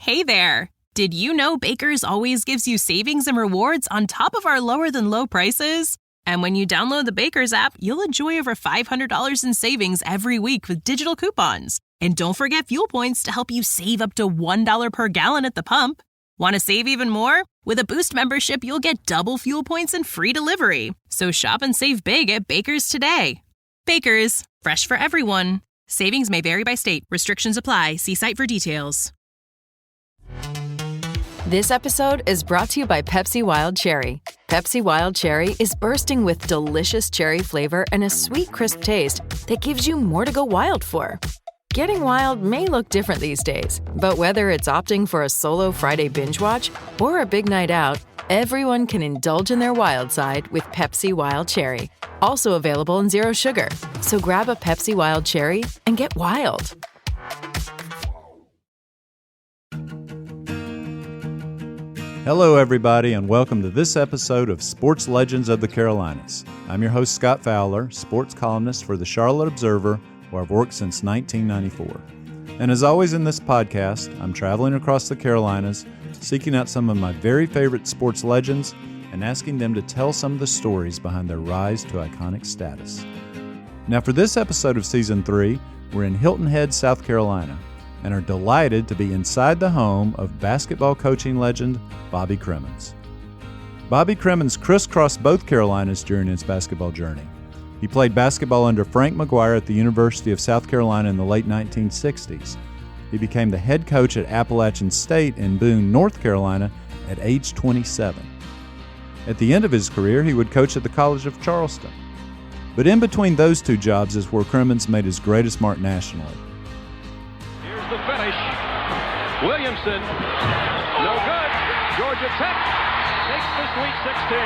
Hey there! Did you know Baker's always gives you savings and rewards on top of our lower-than-low prices? And when you download the Baker's app, you'll enjoy over $500 in savings every week with digital coupons. And don't forget fuel points to help you save up to $1 per gallon at the pump. Want to save even more? With a Boost membership, you'll get double fuel points and free delivery. So shop and save big at Baker's today. Baker's, fresh for everyone. Savings may vary by state. Restrictions apply. See site for details. This episode is brought to you by Pepsi Wild Cherry. Pepsi Wild Cherry is bursting with delicious cherry flavor and a sweet, crisp taste that gives you more to go wild for. Getting wild may look different these days, but whether it's opting for a solo Friday binge watch or a big night out, everyone can indulge in their wild side with Pepsi Wild Cherry. Also available in Zero Sugar. So grab a Pepsi Wild Cherry and get wild. Hello, everybody, and welcome to this episode of Sports Legends of the Carolinas. I'm your host, Scott Fowler, sports columnist for the Charlotte Observer, where I've worked since 1994. And as always in this podcast, I'm traveling across the Carolinas, seeking out some of my very favorite sports legends and asking them to tell some of the stories behind their rise to iconic status. Now, for this episode of Season 3, we're in Hilton Head, South Carolina, and are delighted to be inside the home of basketball coaching legend Bobby Cremins. Bobby Cremins crisscrossed both Carolinas during his basketball journey. He played basketball under Frank McGuire at the University of South Carolina in the late 1960s. He became the head coach at Appalachian State in Boone, North Carolina at age 27. At the end of his career, he would coach at the College of Charleston. But in between those two jobs is where Cremins made his greatest mark nationally. Here's the finish. Williamson, no good. Georgia Tech takes the Sweet 16.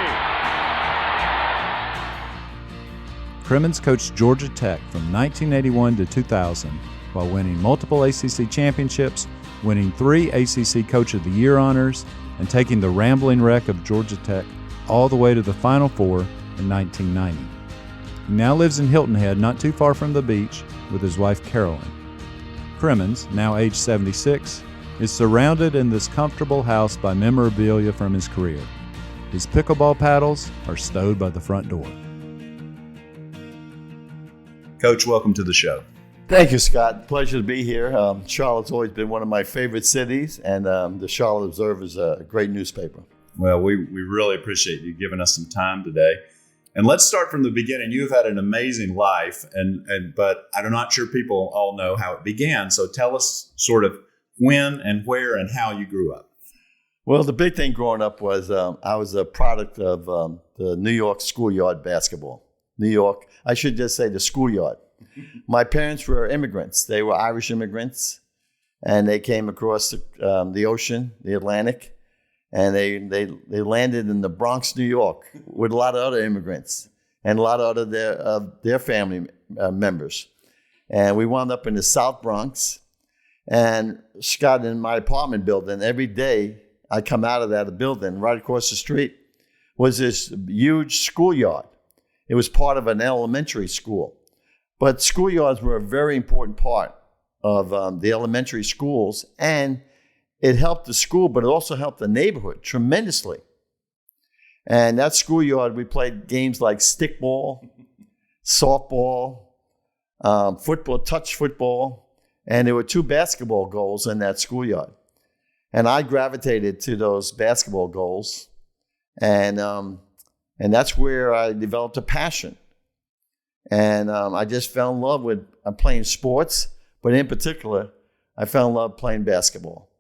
Cremins coached Georgia Tech from 1981 to 2000 while winning multiple ACC championships, winning 3 ACC Coach of the Year honors, and taking the rambling wreck of Georgia Tech all the way to the Final Four in 1990. He now lives in Hilton Head, not too far from the beach, with his wife Carolyn. Cremins, now age 76, is surrounded in this comfortable house by memorabilia from his career. His pickleball paddles are stowed by the front door. Coach, welcome to the show. Thank you, Scott. Pleasure to be here. Charlotte's always been one of my favorite cities, and the Charlotte Observer is a great newspaper. Well, we really appreciate you giving us some time today. And let's start from the beginning. You've had an amazing life, but I'm not sure people all know how it began. So tell us sort of when and where and how you grew up. Well, the big thing growing up was I was a product of the New York schoolyard basketball. New York, I should just say the schoolyard. My parents were immigrants. They were Irish immigrants, and they came across the ocean, the Atlantic, and they landed in the Bronx, New York, with a lot of other immigrants and a lot of other their family members. And we wound up in the South Bronx. And Scott, in my apartment building, every day I come out of that building, right across the street was this huge schoolyard. It was part of an elementary school. But schoolyards were a very important part of the elementary schools, and it helped the school, but it also helped the neighborhood tremendously. And that schoolyard, we played games like stickball, softball, football, touch football, and there were 2 basketball goals in that schoolyard. And I gravitated to those basketball goals, and that's where I developed a passion. And I just fell in love with playing sports, but in particular, I fell in love playing basketball.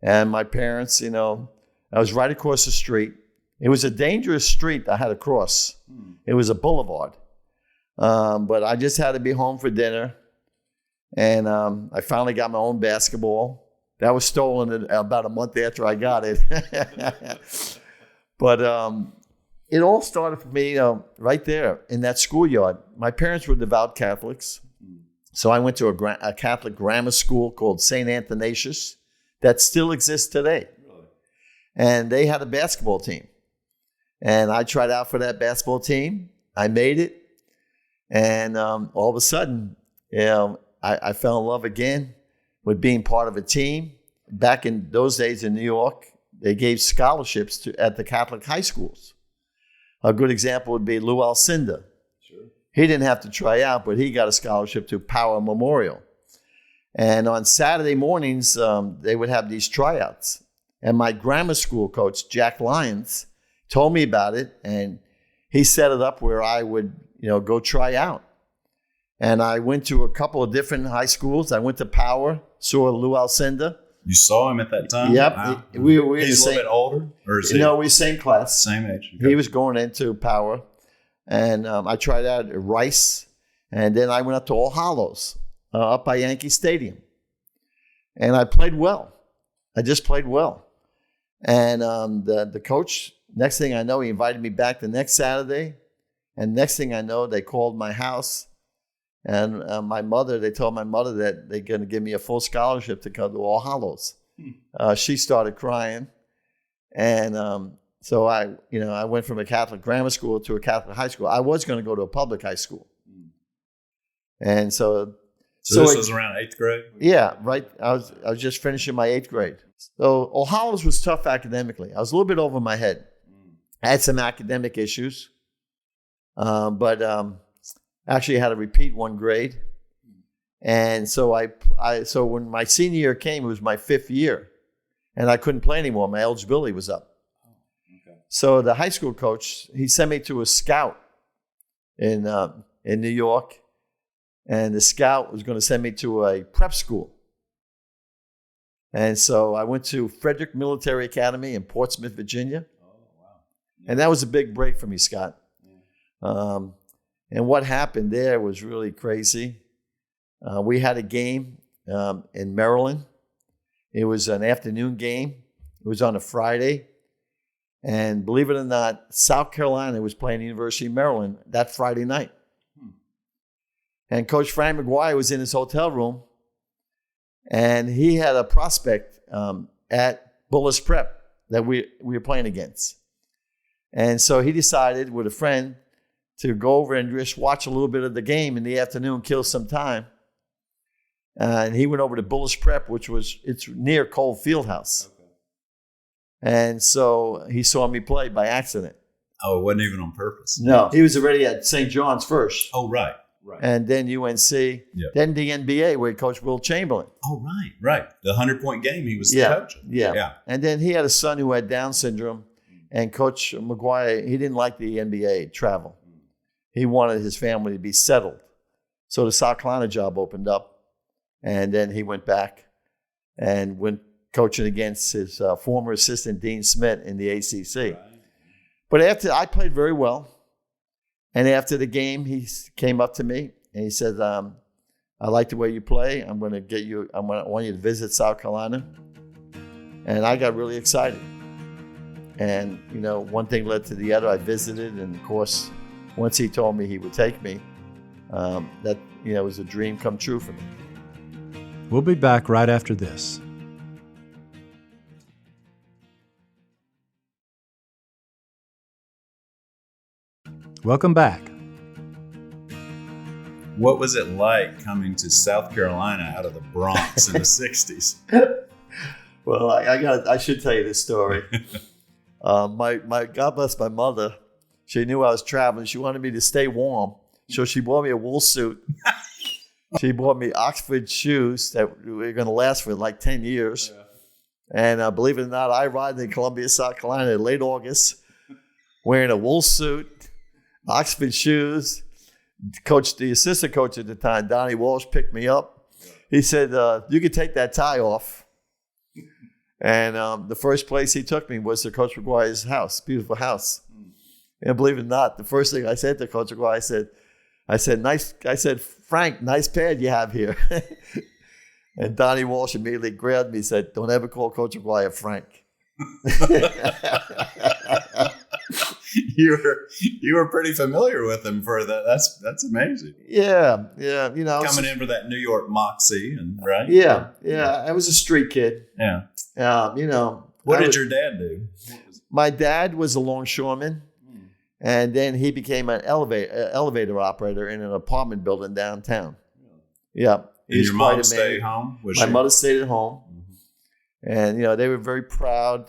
And my parents, I was right across the street. It was a dangerous street I had to cross. It was a boulevard. But I just had to be home for dinner. And I finally got my own basketball. That was stolen about a month after I got it. But it all started for me right there in that schoolyard. My parents were devout Catholics. So I went to a Catholic grammar school called St. Athanasius that still exists today. Really? And they had a basketball team. And I tried out for that basketball team. I made it. And all of a sudden, I fell in love again with being part of a team. back in those days in New York, they gave scholarships at the Catholic high schools. A good example would be Lou Alcindor. Sure. He didn't have to try out, but he got a scholarship to Power Memorial. And on Saturday mornings, they would have these tryouts. And my grammar school coach, Jack Lyons, told me about it, and he set it up where I would, go try out. And I went to a couple of different high schools. I went to Power, saw Lou Alcindor. You saw him at that time? Yep. Wow. He's a little bit older? Or is No, we same class. Same age. Okay. He was going into Power. And I tried out at Rice. And then I went up to All Hallows, up by Yankee Stadium. And I played well. I just played well. And the coach, next thing I know, he invited me back the next Saturday. And next thing I know, they called my house. And they told my mother that they're going to give me a full scholarship to come to All Hallows. She started crying. And so I went from a Catholic grammar school to a Catholic high school. I was going to go to a public high school. And so this was around 8th grade? Yeah, right. I was just finishing my 8th grade. So All Hallows was tough academically. I was a little bit over my head. I had some academic issues. But actually had to repeat one grade. And so so when my senior year came, it was my 5th year. And I couldn't play anymore. My eligibility was up. Okay. So the high school coach, he sent me to a scout in New York. And the scout was going to send me to a prep school. And so I went to Frederick Military Academy in Portsmouth, Virginia. Oh, wow. Yeah. And that was a big break for me, Scott. Yeah. And what happened there was really crazy. We had a game in Maryland. It was an afternoon game. It was on a Friday. And believe it or not, South Carolina was playing the University of Maryland that Friday night. And Coach Frank McGuire was in his hotel room, and he had a prospect at Bullis Prep that we were playing against. And so he decided with a friend to go over and just watch a little bit of the game in the afternoon, kill some time. And he went over to Bullis Prep, it's near Cole Fieldhouse. Okay. And so he saw me play by accident. Oh, it wasn't even on purpose. No, he was already at St. John's first. Oh, right. And then UNC, then the NBA where he coached Will Chamberlain. Oh, right. The 100-point game he was the coach. Yeah. And then he had a son who had Down syndrome, and Coach McGuire, he didn't like the NBA travel. He wanted his family to be settled. So the South Carolina job opened up, and then he went back and went coaching against his former assistant, Dean Smith, in the ACC. Right. But I played very well. And after the game, he came up to me and he said, I like the way you play. I want you to visit South Carolina. And I got really excited. And, one thing led to the other. I visited. And, of course, once he told me he would take me, that, was a dream come true for me. We'll be back right after this. Welcome back. What was it like coming to South Carolina out of the Bronx in the 60s? Well, I should tell you this story. My God bless my mother. She knew I was traveling. She wanted me to stay warm. So she bought me a wool suit. She bought me Oxford shoes that were going to last for like 10 years. Yeah. And believe it or not, I arrived in Columbia, South Carolina in late August wearing a wool suit, Oxford shoes. The assistant coach at the time, Donnie Walsh, picked me up. He said, you could take that tie off. And the first place he took me was to Coach McGuire's house, beautiful house. And believe it or not, the first thing I said to Coach McGuire, I said, Frank, nice pad you have here. And Donnie Walsh immediately grabbed me and said, don't ever call Coach McGuire Frank. You were pretty familiar with him for that. That's amazing. Yeah. Coming in for that New York moxie, right? Yeah. I was a street kid. Yeah. What did your dad do? My dad was a longshoreman, and then he became an elevator operator in an apartment building downtown. Yeah. Did your mom stay home? My mother stayed at home. And, they were very proud.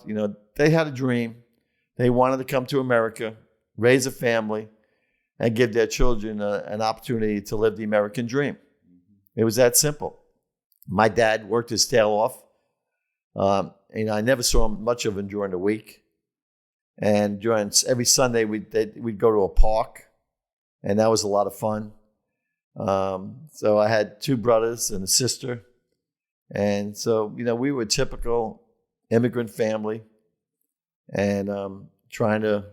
They had a dream. They wanted to come to America, raise a family, and give their children an opportunity to live the American dream. It was that simple. My dad worked his tail off. I never saw him much of him during the week. And during every Sunday, we'd go to a park, and that was a lot of fun. So I had 2 brothers and a sister. And so, we were a typical immigrant family and trying to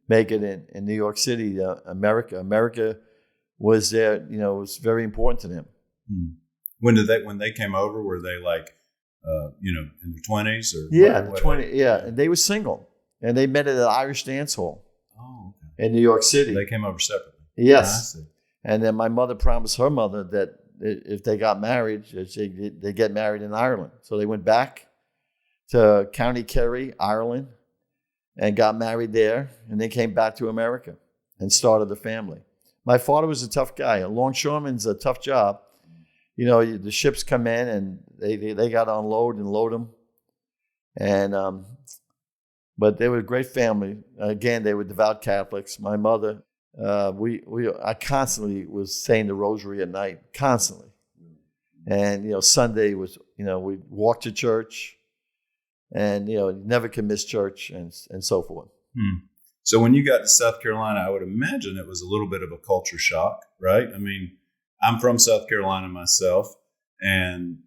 make it in New York City, America. America was there, was very important to them. When they came over, were they like, in their 20s? Or yeah, and they were single. And they met at an Irish dance hall in New York City. They came over separately? Yes. And then my mother promised her mother that if they got married, they'd get married in Ireland. So they went back to County Kerry, Ireland, and got married there. And they came back to America and started a family. My father was a tough guy. A longshoreman's a tough job. The ships come in and they got to unload and load them. And but they were a great family. Again, they were devout Catholics. My mother, I constantly was saying the rosary at night, constantly. And, Sunday was, we'd walk to church and, never could miss church and so forth. So when you got to South Carolina, I would imagine it was a little bit of a culture shock, right? I mean, I'm from South Carolina myself. And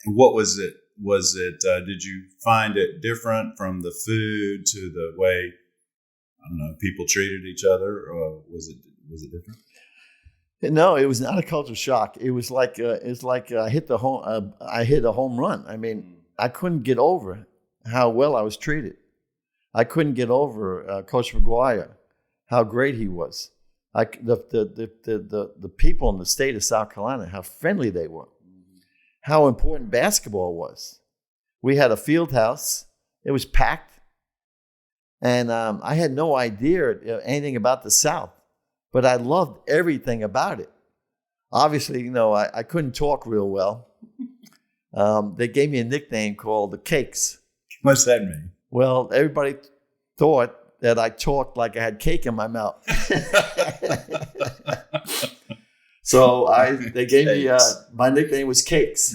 what was it? Did you find it different from the food to the way, I don't know, people treated each other, or was it different? No, it was not a culture shock. It was like I hit a home run. I mean, I couldn't get over how well I was treated. I couldn't get over Coach McGuire, how great he was. The people in the state of South Carolina, how friendly they were, how important basketball was. We had a field house. It was packed. And I had no idea anything about the South, but I loved everything about it. Obviously, I couldn't talk real well. They gave me a nickname called the Cakes. What's that mean? Well, everybody thought that I talked like I had cake in my mouth. So they gave me, my nickname was Cakes.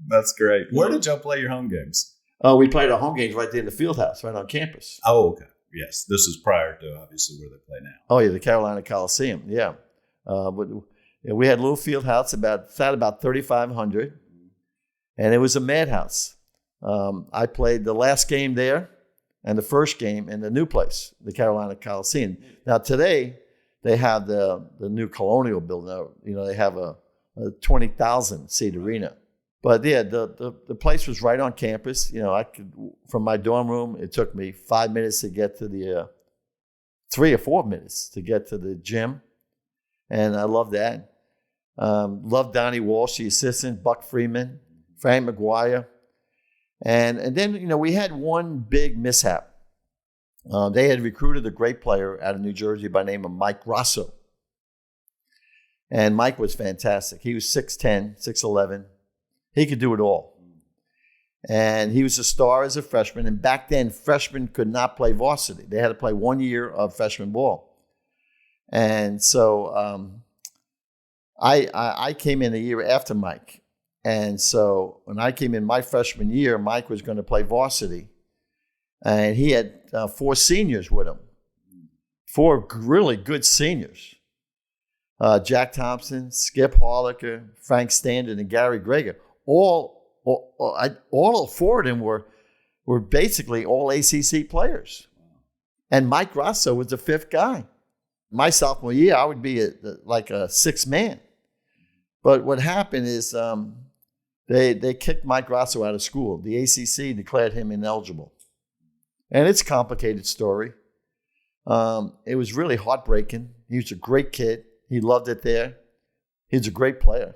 That's great. Where did y'all play your home games? We played our home games right there in the field house, right on campus. Oh, okay. Yes. This is prior to, obviously, where they play now. Oh, yeah, the Carolina Coliseum, yeah. But we had a little field house, about 3,500, and it was a madhouse. I played the last game there and the first game in the new place, the Carolina Coliseum. Now, today, they have the new Colonial building. They have a 20,000-seat arena. But yeah, the place was right on campus. I could, from my dorm room, it took me 5 minutes to get to the 3 or 4 minutes to get to the gym, and I loved that. Loved Donnie Walsh, the assistant, Buck Freeman, Frank McGuire, and then we had one big mishap. They had recruited a great player out of New Jersey by the name of Mike Rosso, and Mike was fantastic. He was 6'10", 6'11". He could do it all. And he was a star as a freshman. And back then, freshmen could not play varsity. They had to play 1 year of freshman ball. And so I came in a year after Mike. And so when I came in my freshman year, Mike was going to play varsity. And he had 4 seniors with him. 4 really good seniors. Jack Thompson, Skip Harlicker, Frank Standard, and Gary Greger. All 4 of them were basically all ACC players. And Mike Rosso was the 5th guy. My sophomore year, I would be like a 6th man. But what happened is they kicked Mike Rosso out of school. The ACC declared him ineligible. And it's a complicated story. It was really heartbreaking. He was a great kid. He loved it there. He's a great player.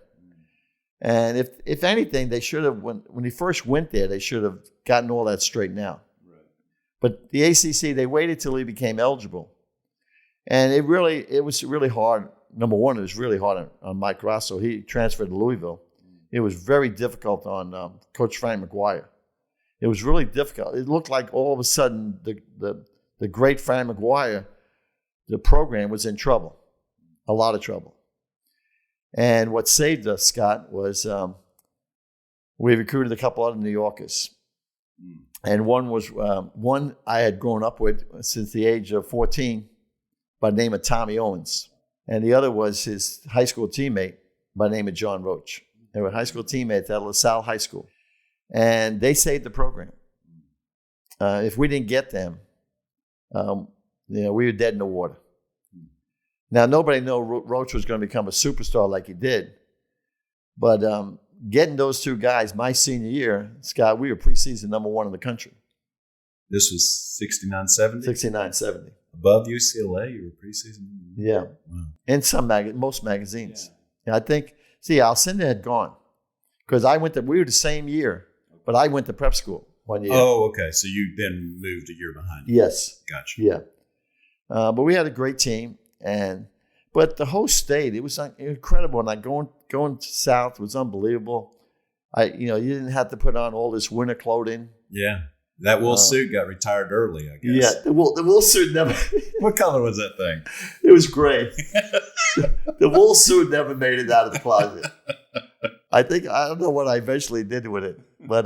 And if anything, they should have, when he first went there, they should have gotten all that straightened out. Right. But the ACC, they waited till he became eligible. And it was really hard. Number one, it was really hard on Mike Rosso. He transferred to Louisville. It was very difficult on Coach Frank McGuire. It was really difficult. It looked like all of a sudden the great Frank McGuire, the program was in trouble, a lot of trouble. And what saved us, Scott, was we recruited a couple other New Yorkers. And one was one I had grown up with since the age of 14 by the name of Tommy Owens. And the other was his high school teammate by the name of John Roach. They were high school teammates at LaSalle High School. And they saved the program. If we didn't get them, we were dead in the water. Now, nobody knew Roach was going to become a superstar like he did. But getting those two guys my senior year, Scott, we were preseason number 1 in the country. This was 69-70? 69-70. Above UCLA, you were preseason? Yeah. Wow. In most magazines. Yeah. I think, Alcindor had gone. Because we were the same year, but I went to prep school 1 year. Oh, okay. So you then moved a year behind. Yes. Gotcha. Yeah. But we had a great team. But the whole state, it was incredible. And going south was unbelievable. You didn't have to put on all this winter clothing. Yeah. That wool suit got retired early, I guess. Yeah, the wool suit never. What color was that thing? It was gray. The wool suit never made it out of the closet. I don't know what I eventually did with it, but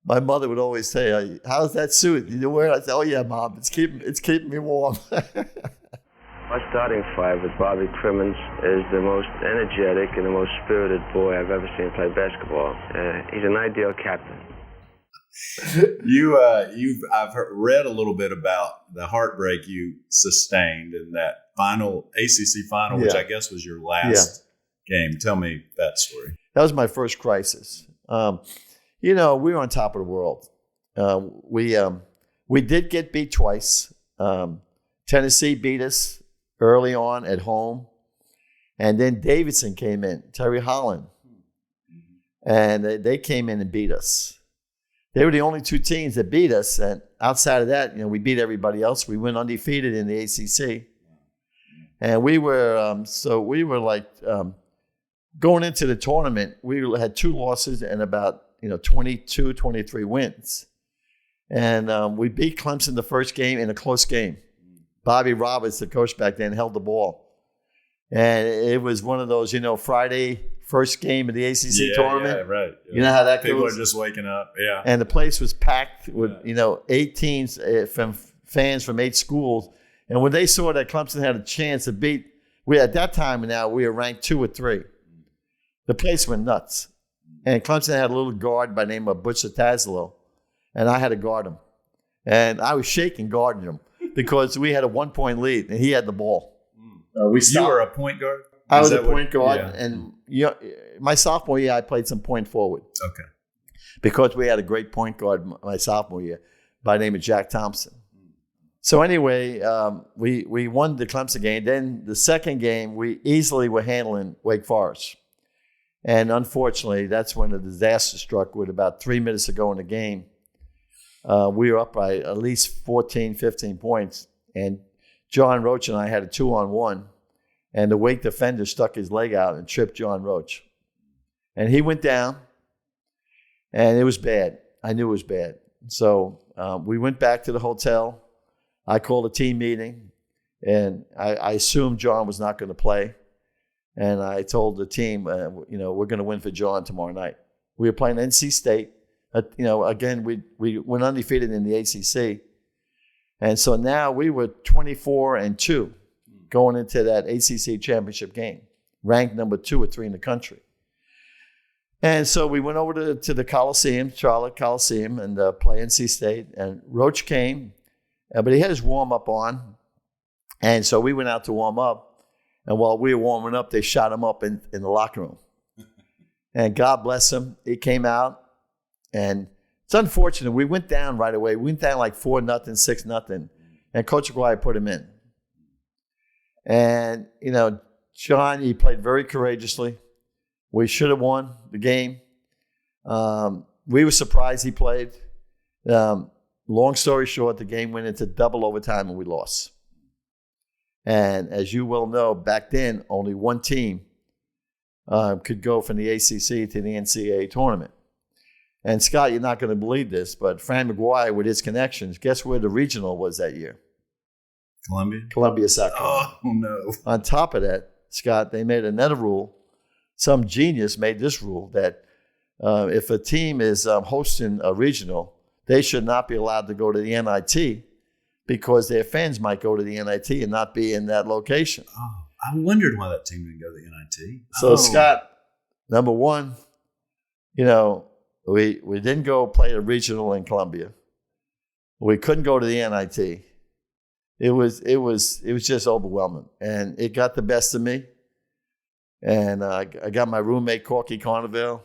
my mother would always say, "How's that suit? You wear it?" I said, "Oh yeah, Mom, it's keeping me warm." My starting five with Bobby Cremins is the most energetic and the most spirited boy I've ever seen play basketball. He's an ideal captain. I've read a little bit about the heartbreak you sustained in that final ACC final, which I guess was your last game. Tell me that story. That was my first crisis. We were on top of the world. We did get beat twice. Tennessee beat us early on at home, and then Davidson came in, Terry Holland, and they came in and beat us. They were the only two teams that beat us, and outside of that, we beat everybody else. We went undefeated in the ACC, and we were going into the tournament. We had 2 losses and about 22, 23 wins, and we beat Clemson the first game in a close game. Bobby Roberts, the coach back then, held the ball, and it was one of those Friday. First game of the ACC tournament. Yeah, right. Yeah. You know how that People goes? are just waking up. Yeah. And the place was packed with, 8 teams from fans from 8 schools. And when they saw that Clemson had a chance to beat, at that time now, we were ranked 2 or 3. The place went nuts. And Clemson had a little guard by the name of Butch Tazlo, and I had to guard him. And I was shaking guarding him because we had a 1-point lead, and he had the ball. You were a point guard? I was a point guard, and my sophomore year, I played some point forward. Okay. Because we had a great point guard my sophomore year by the name of Jack Thompson. So anyway, we won the Clemson game. Then the second game, we easily were handling Wake Forest. And unfortunately, that's when the disaster struck with about 3 minutes to go in the game. We were up by at least 14, 15 points. And John Roach and I had a 2-on-1. And the Wake defender stuck his leg out and tripped John Roach. And he went down, and it was bad. I knew it was bad. So we went back to the hotel. I called a team meeting, and I assumed John was not going to play. And I told the team, we're going to win for John tomorrow night. We were playing NC State. Again, we went undefeated in the ACC. And so now we were 24-2. Going into that ACC championship game, ranked number 2 or 3 in the country. And so we went over to the Coliseum, Charlotte Coliseum, and play NC State. And Roach came, but he had his warm-up on. And so we went out to warm up. And while we were warming up, they shot him up in the locker room. And God bless him. He came out. And it's unfortunate. We went down right away. We went down like 4-0, 6-0. And Coach McGuire put him in. And, John, he played very courageously. We should have won the game. We were surprised he played. Long story short, the game went into double overtime and we lost. And as you well know, back then, only one team could go from the ACC to the NCAA Tournament. And Scott, you're not going to believe this, but Frank McGuire, with his connections, guess where the regional was that year? Columbia, South Carolina. Oh, no. On top of that, Scott, they made another rule. Some genius made this rule that if a team is hosting a regional, they should not be allowed to go to the NIT because their fans might go to the NIT and not be in that location. Oh, I wondered why that team didn't go to the NIT. So, Scott, number one, we didn't go play a regional in Columbia. We couldn't go to the NIT. It was just overwhelming, and it got the best of me. And I got my roommate Corky Carnevale,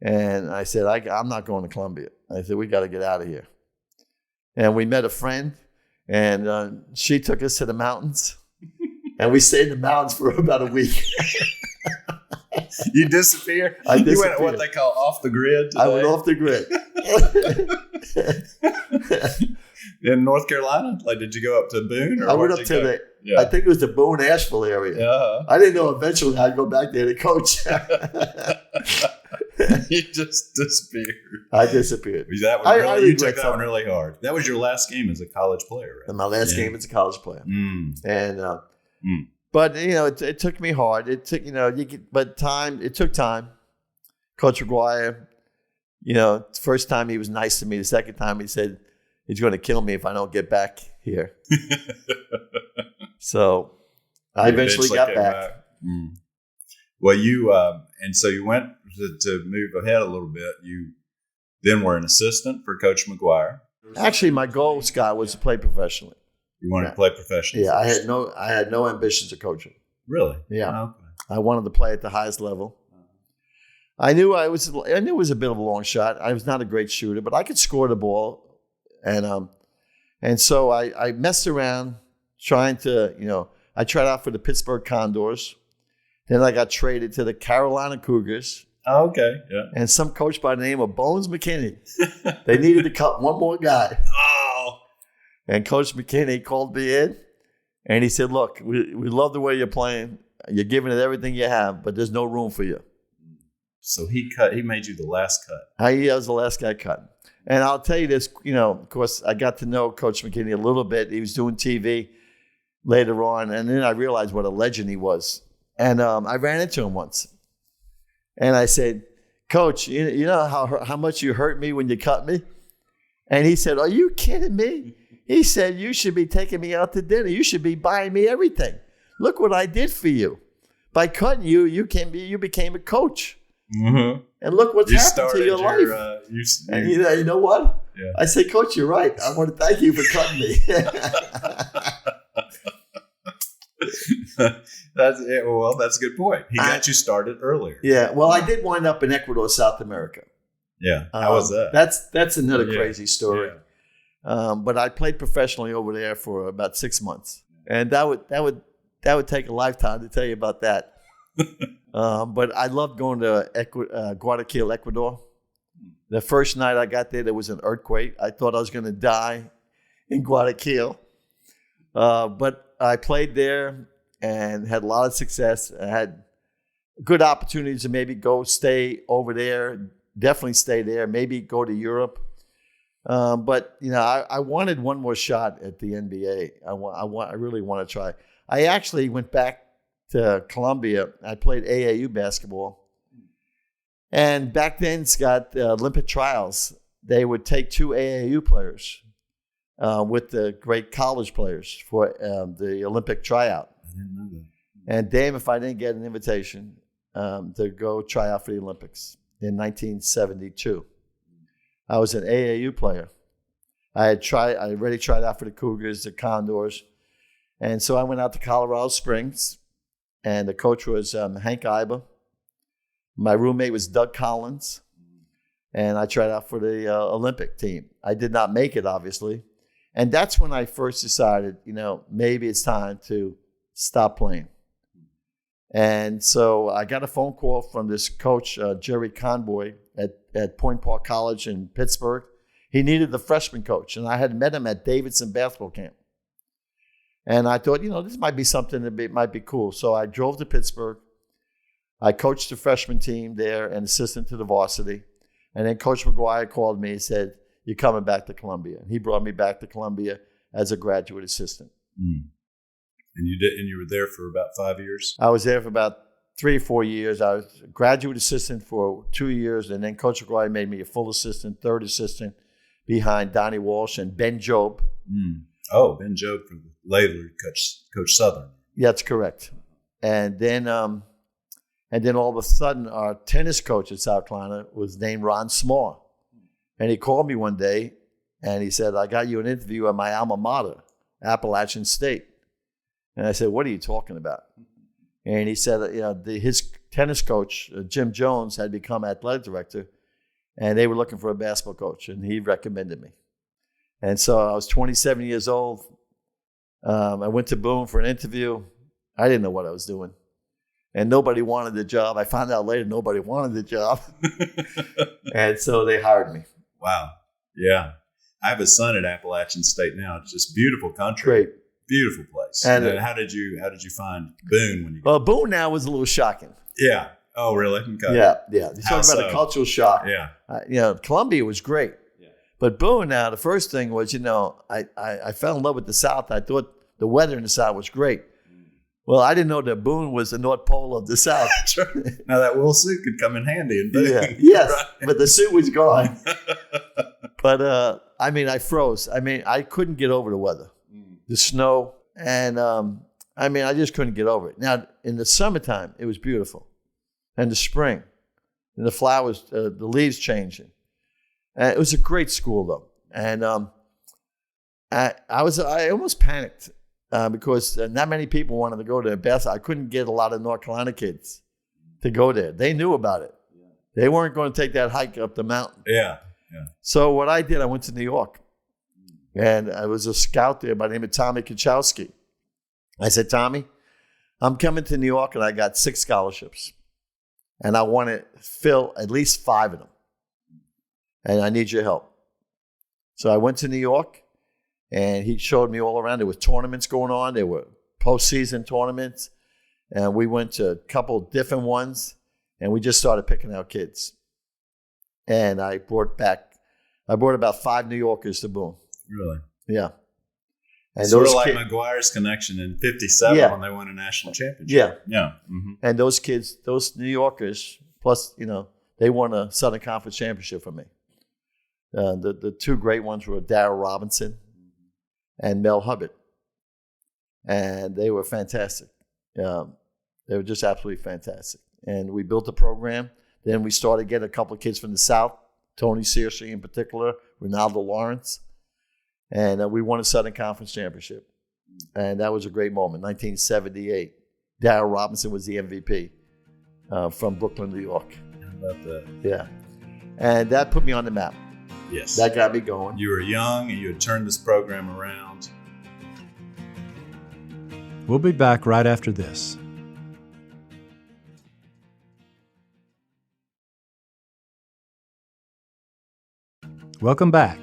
and I said, I'm not going to Columbia. I said, we got to get out of here. And we met a friend, and she took us to the mountains, and we stayed in the mountains for about a week. You disappear? I disappeared. You went what they call off the grid today? I went off the grid. In North Carolina? Like, did you go up to Boone? Or I went up to I think it was the Boone, Asheville area. Uh-huh. I didn't know eventually I'd go back there to coach. You just disappeared. I disappeared. You took that one really hard. That was your last game as a college player, right? And my last game as a college player. And Mm. But it took me hard. It took It took time. Coach McGuire, first time he was nice to me. The second time he said he's going to kill me if I don't get back here. So I eventually got back. Mm. Well, and so you went to move ahead a little bit. You then were an assistant for Coach McGuire. Actually, my goal, Scott, was to play professionally. You wanted to play professionally? Yeah, I had no ambitions of coaching. Really? Yeah. Oh, okay. I wanted to play at the highest level. I knew it was a bit of a long shot. I was not a great shooter, but I could score the ball, and so I messed around trying to, I tried out for the Pittsburgh Condors. Then I got traded to the Carolina Cougars. Oh, okay. Yeah. And some coach by the name of Bones McKinney. They needed to cut one more guy. Oh. And Coach McKinney called me in, and he said, look, we love the way you're playing. You're giving it everything you have, but there's no room for you. So he made you the last cut. He was the last guy cut. And I'll tell you this, of course, I got to know Coach McKinney a little bit. He was doing TV later on, and then I realized what a legend he was. And I ran into him once. And I said, Coach, you know how much you hurt me when you cut me? And he said, are you kidding me? He said, you should be taking me out to dinner. You should be buying me everything. Look what I did for you. By cutting you, you became a coach. Mm-hmm. And look what's happened to your life. And you know what? Yeah. I say, Coach, you're right. I want to thank you for cutting me. That's it. Well, that's a good point. He got you started earlier. Yeah. Well, I did wind up in Ecuador, South America. Yeah. How was that? That's another crazy story. Yeah. But I played professionally over there for about 6 months, and that would take a lifetime to tell you about that. But I loved going to Guayaquil, Ecuador. The first night I got there was an earthquake. I thought I was going to die in Guayaquil. But I played there and had a lot of success. I had good opportunities to maybe go stay over there, definitely stay there, maybe go to Europe. But, I wanted one more shot at the NBA. I really want to try. I actually went back to Columbia. I played AAU basketball. And back then, Scott, Olympic trials, they would take 2 AAU players with the great college players for the Olympic tryout. I didn't know that. And damn if I didn't get an invitation to go try out for the Olympics in 1972. I was an AAU player. I already tried out for the Cougars, the Condors. And so I went out to Colorado Springs, and the coach was Hank Iba. My roommate was Doug Collins, and I tried out for the Olympic team. I did not make it, obviously. And that's when I first decided, maybe it's time to stop playing. And so I got a phone call from this coach, Jerry Conboy, at Point Park College in Pittsburgh. He needed the freshman coach, and I had met him at Davidson basketball camp. And I thought, this might be something that might be cool. So I drove to Pittsburgh. I coached the freshman team there and assistant to the varsity. And then Coach McGuire called me and said, "You're coming back to Columbia." And he brought me back to Columbia as a graduate assistant. And you were there for about 5 years? I was there for about 3 or 4 years. I was a graduate assistant for 2 years, and then Coach McGuire made me a full assistant, third assistant, behind Donnie Walsh and Ben Jobe. Oh, Ben Jobe from later Coach Southern. That's correct. And then all of a sudden, our tennis coach at South Carolina was named Ron Small. And he called me one day, and he said, "I got you an interview at my alma mater, Appalachian State." And I said, "What are you talking about?" And he said, his tennis coach, Jim Jones, had become athletic director, and they were looking for a basketball coach, and he recommended me. And so I was 27 years old. I went to Boone for an interview. I didn't know what I was doing. And nobody wanted the job. I found out later nobody wanted the job. And so they hired me. Wow. Yeah. I have a son at Appalachian State now. It's just beautiful country. Great. Beautiful place. And how did you find Boone when you Well, Boone now was a little shocking. Yeah. Oh, really? Okay. Yeah. You talk about a cultural shock. Yeah. Columbia was great. Yeah. But Boone now, the first thing was, I fell in love with the South. I thought the weather in the South was great. Well, I didn't know that Boone was the North Pole of the South. Now that wool suit could come in handy in Boone. Yeah. Yes, right. But the suit was gone. But, I froze. I couldn't get over the weather. The snow, and I just couldn't get over it. Now, in the summertime, it was beautiful, and the spring, and the flowers, the leaves changing. It was a great school, though, and I almost panicked because not many people wanted to go there. I couldn't get a lot of North Carolina kids to go there. They knew about it. They weren't going to take that hike up the mountain. Yeah. So what I did, I went to New York. And I was a scout there by the name of Tommy Kachowski. I said, "Tommy, I'm coming to New York and I got 6 scholarships. And I want to fill at least 5 of them. And I need your help." So I went to New York and he showed me all around. There were tournaments going on. There were postseason tournaments. And we went to a couple different ones and we just started picking out kids. And I brought about 5 New Yorkers to Boone. Really? Yeah. And sort of like McGuire's connection in 57 when they won a national championship. Yeah. Mm-hmm. And those kids, those New Yorkers, plus, they won a Southern Conference championship for me. The 2 great ones were Darryl Robinson and Mel Hubbard. And they were fantastic. They were just absolutely fantastic. And we built a program. Then we started getting a couple of kids from the South, Tony Searcy in particular, Ronaldo Lawrence. And we won a Southern Conference championship. And that was a great moment, 1978. Darryl Robinson was the MVP from Brooklyn, New York. How about that? Yeah. And that put me on the map. Yes. That got me going. You were young and you had turned this program around. We'll be back right after this. Welcome back.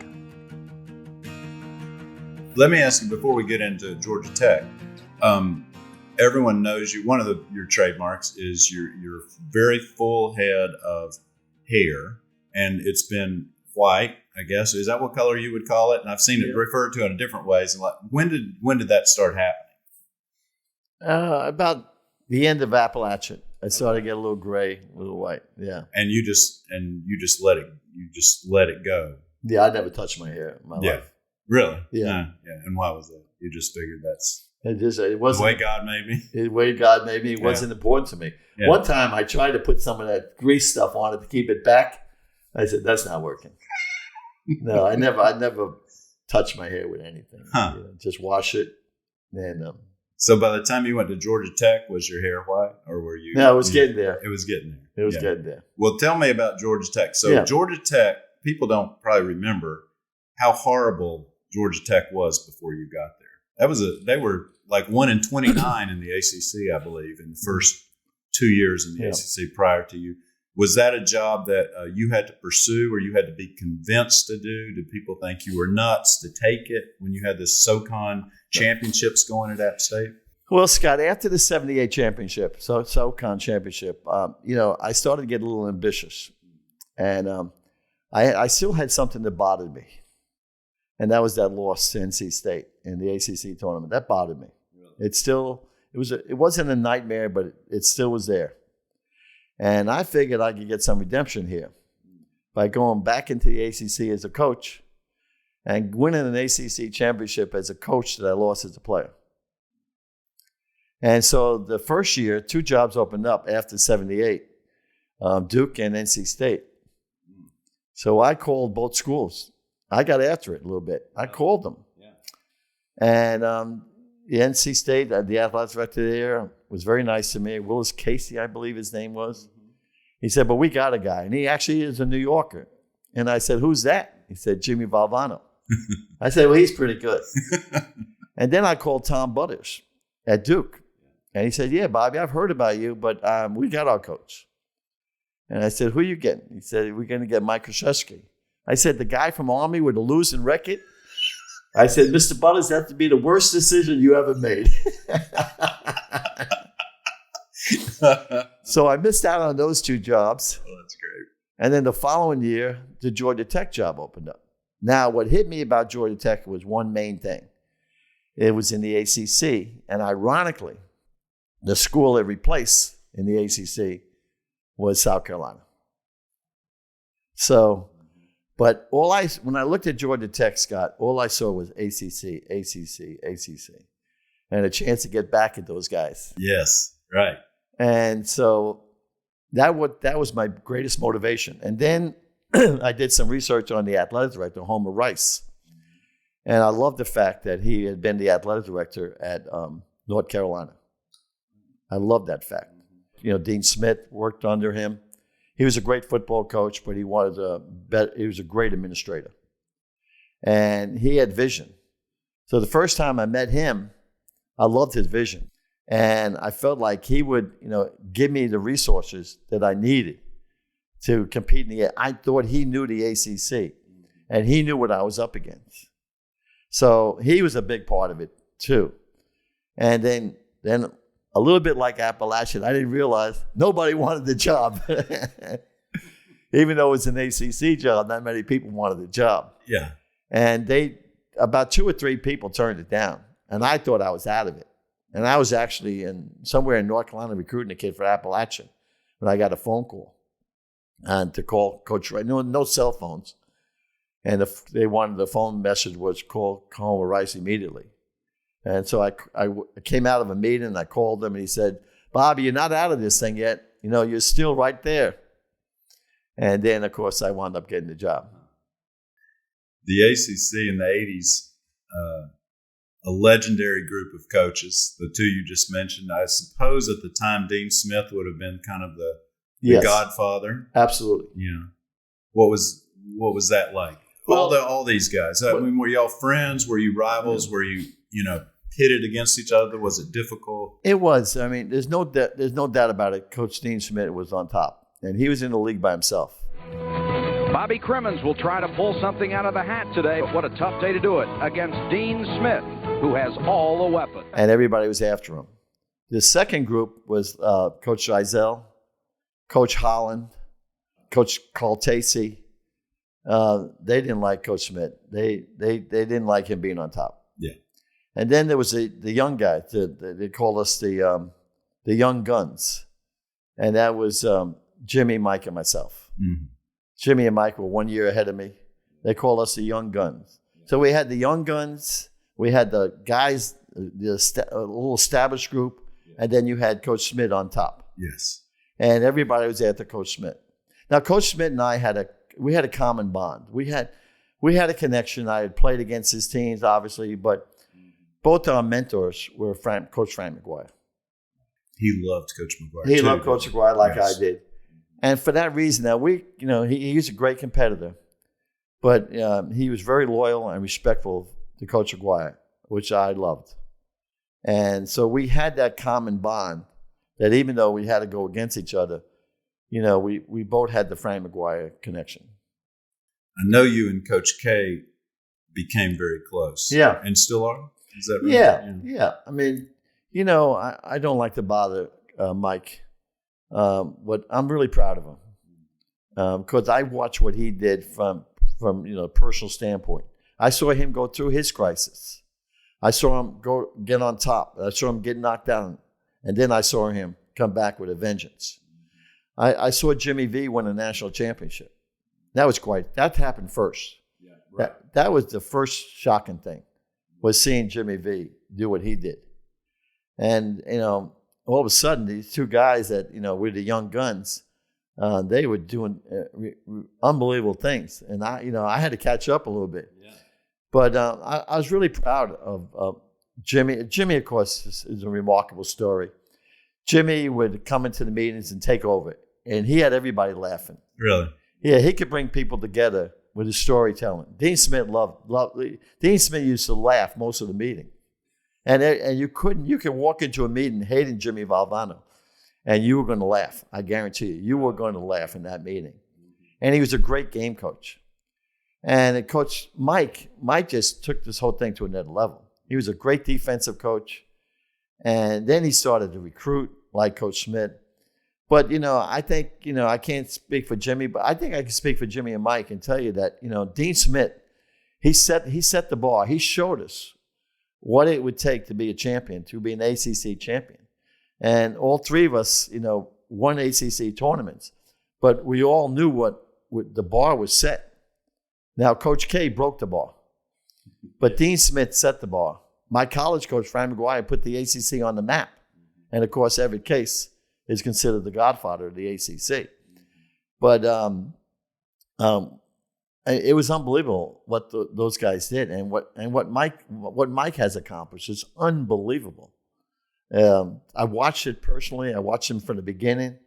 Let me ask you, before we get into Georgia Tech, everyone knows you. One of your trademarks is your very full head of hair, and it's been white, I guess. Is that what color you would call it? And I've seen it referred to in different ways. And when did that start happening? About the end of Appalachian. I started to get a little gray, a little white. Yeah. And you just let it go. Yeah, I never touched my hair in my life. Really? Yeah. Yeah. And why was that? You just figured it wasn't the way God made me. The way God made me, it wasn't important to me. Yeah. One time I tried to put some of that grease stuff on it to keep it back. I said, that's not working. No, I never touched my hair with anything. Huh. Just wash it. And so by the time you went to Georgia Tech, was your hair white, or were you? No, it was getting there. It was getting there. It was getting there. Well, tell me about Georgia Tech. So Georgia Tech, people don't probably remember how horrible Georgia Tech was before you got there. They were like 1 in 29 in the ACC, I believe, in the first 2 years in the ACC prior to you. Was that a job that you had to pursue, or you had to be convinced to do? Did people think you were nuts to take it when you had the SoCon championships going at App State? Well, Scott, after the 78 championship, SoCon championship, I started to get a little ambitious. And I still had something that bothered me. And that was that loss to NC State in the ACC tournament. That bothered me. Really? It wasn't a nightmare, but it still was there. And I figured I could get some redemption here by going back into the ACC as a coach and winning an ACC championship as a coach that I lost as a player. And so the first year, 2 jobs opened up after 78, Duke and NC State. So I called both schools. I got after it a little bit. I called them. Yeah. And the NC State, the athletic director there, was very nice to me. Willis Casey, I believe his name was. Mm-hmm. He said, but we got a guy. And he actually is a New Yorker. And I said, who's that? He said, Jimmy Valvano. I said, well, he's pretty good. And then I called Tom Butters at Duke. And he said, yeah, Bobby, I've heard about you, but we got our coach. And I said, who are you getting? He said, we're going to get Mike Krzyzewski. I said, the guy from Army with a losing record? I said, Mr. Butters, that would be the worst decision you ever made. So I missed out on those 2 jobs. Oh, that's great. And then the following year, the Georgia Tech job opened up. Now, what hit me about Georgia Tech was one main thing. It was in the ACC. And ironically, the school it replaced in the ACC was South Carolina. So, but when I looked at Georgia Tech, Scott, all I saw was ACC, and a chance to get back at those guys. Yes, right. And so that was my greatest motivation. And then I did some research on the athletic director, Homer Rice. And I love the fact that he had been the athletic director at North Carolina. I love that fact. Dean Smith worked under him. He was a great football coach, but he was a great administrator. And he had vision. So the first time I met him, I loved his vision. And I felt like he would, give me the resources that I needed to compete in the. I thought he knew the ACC, and he knew what I was up against. So he was a big part of it too. And then a little bit like Appalachian, I didn't realize nobody wanted the job. Even though it was an ACC job, not many people wanted the job. Yeah. And about 2 or 3 people turned it down, and I thought I was out of it. And I was actually somewhere in North Carolina recruiting a kid for Appalachian when I got a phone call to call Coach Rice. No cell phones. And they wanted the phone message was call Rice immediately. And so I came out of a meeting and I called him and he said, Bobby, you're not out of this thing yet. You're still right there. And then, of course, I wound up getting the job. The ACC in the 80s, a legendary group of coaches, the 2 you just mentioned. I suppose at the time Dean Smith would have been kind of the yes, godfather. Absolutely. Yeah. What was that like? Well, all these guys. I mean, were y'all friends? Were you rivals? Were you, pitted against each other? Was it difficult? It was. I mean, there's no doubt about it. Coach Dean Smith was on top, and he was in the league by himself. Bobby Cremins will try to pull something out of the hat today. What a tough day to do it against Dean Smith, who has all the weapons. And everybody was after him. The second group was Coach Eisel, Coach Holland, Coach Caltesi. They didn't like Coach Smith. They didn't like him being on top. Yeah. And then there was the young guy. They called us the young guns, and that was Jimmy, Mike, and myself. Mm-hmm. Jimmy and Mike were 1 year ahead of me. They called us the young guns. So we had the young guns. We had the guys, a little established group, and then you had Coach Smith on top. Yes. And everybody was after Coach Smith. Now, Coach Smith and I had a common bond. We had a connection. I had played against his teams, obviously, but both our mentors were Coach Frank McGuire. He loved Coach McGuire. He loved Coach McGuire like I did. And for that reason, now he's a great competitor, but he was very loyal and respectful to Coach McGuire, which I loved. And so we had that common bond that even though we had to go against each other, we both had the Frank McGuire connection. I know you and Coach K became very close. Yeah. And still are? Is that right? Yeah. I mean, I don't like to bother Mike, but I'm really proud of him because I watched what he did from a personal standpoint. I saw him go through his crisis. I saw him get on top. I saw him get knocked down, and then I saw him come back with a vengeance. I saw Jimmy V win a national championship. That happened first. Yeah, right. That was the first shocking thing, was seeing Jimmy V do what he did. And, all of a sudden, these two guys that, were the young guns, they were doing unbelievable things. And I had to catch up a little bit. Yeah. But I was really proud of Jimmy. Jimmy, of course, is a remarkable story. Jimmy would come into the meetings and take over, and he had everybody laughing. Really? Yeah, he could bring people together with his storytelling. Dean Smith Dean Smith used to laugh most of the meeting. And you could walk into a meeting hating Jimmy Valvano, and you were going to laugh. I guarantee you. You were going to laugh in that meeting. And he was a great game coach. And Coach Mike just took this whole thing to another level. He was a great defensive coach. And then he started to recruit like Coach Smith. But, I think, I can't speak for Jimmy, but I think I can speak for Jimmy and Mike and tell you that, Dean Smith, he set the bar. He showed us what it would take to be a champion, to be an ACC champion. And all three of us, won ACC tournaments. But we all knew what the bar was set. Now, Coach K broke the bar. But Dean Smith set the bar. My college coach, Frank McGuire, put the ACC on the map. And, of course, Everett Case is considered the godfather of the ACC. But it was unbelievable what those guys did, and what Mike has accomplished is unbelievable. I watched it personally. I watched him from the beginning,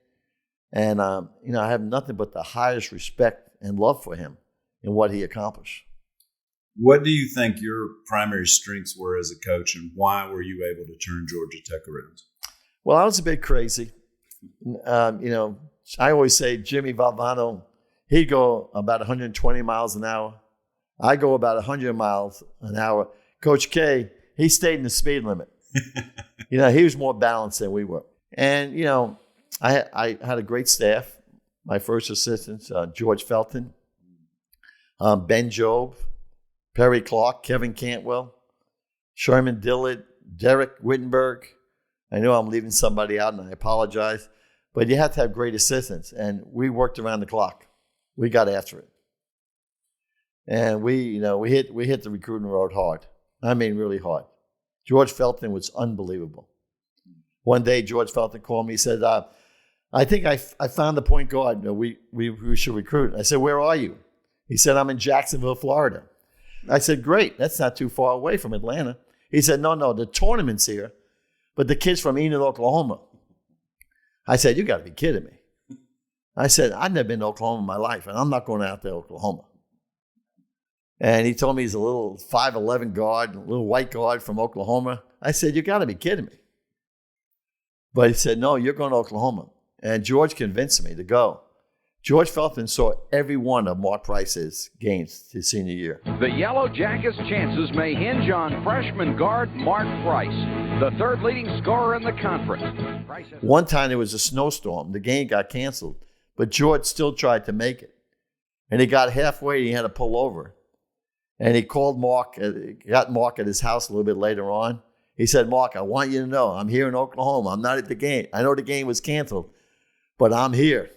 and I have nothing but the highest respect and love for him and what he accomplished. What do you think your primary strengths were as a coach, and why were you able to turn Georgia Tech around? Well, I was a bit crazy. I always say Jimmy Valvano, he'd go about 120 miles an hour. I go about 100 miles an hour. Coach K, he stayed in the speed limit. He was more balanced than we were. And, I had a great staff. My first assistants, George Felton, Ben Jobe, Perry Clark, Kevin Cantwell, Sherman Dillard, Derek Wittenberg. I know I'm leaving somebody out, and I apologize. But you have to have great assistants. And we worked around the clock. We got after it. And we hit the recruiting road hard. I mean, really hard. George Felton was unbelievable. One day, George Felton called me. He said, I think I found the point guard we should recruit. I said, where are you? He said, I'm in Jacksonville, Florida. I said, great. That's not too far away from Atlanta. He said, no, the tournament's here, but the kid's from Enid, Oklahoma. I said, you got to be kidding me. I said, I've never been to Oklahoma in my life, and I'm not going out to Oklahoma. And he told me he's a little 5'11" guard, a little white guard from Oklahoma. I said, you got to be kidding me. But he said, no, you're going to Oklahoma. And George convinced me to go. George Felton saw every one of Mark Price's games his senior year. The Yellow Jackets' chances may hinge on freshman guard Mark Price, the third leading scorer in the conference. One time there was a snowstorm. The game got canceled, but George still tried to make it. And he got halfway, and he had to pull over. And he called Mark, got Mark at his house a little bit later on. He said, Mark, I want you to know I'm here in Oklahoma. I'm not at the game. I know the game was canceled, but I'm here.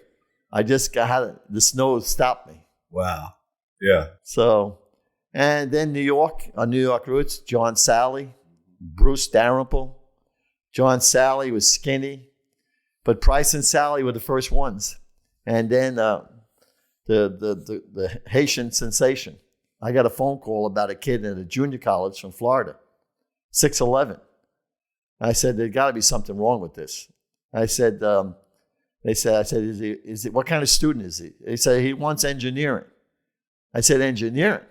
I just the snow stopped me. Wow. Yeah. So, and then New York, our New York roots, John Sally, Bruce Dalrymple. John Sally was skinny, but Price and Sally were the first ones. And then the Haitian sensation. I got a phone call about a kid in a junior college from Florida, 6'11". I said, there's got to be something wrong with this. I said, I said, is he, what kind of student is he? They said, he wants engineering. I said, engineering?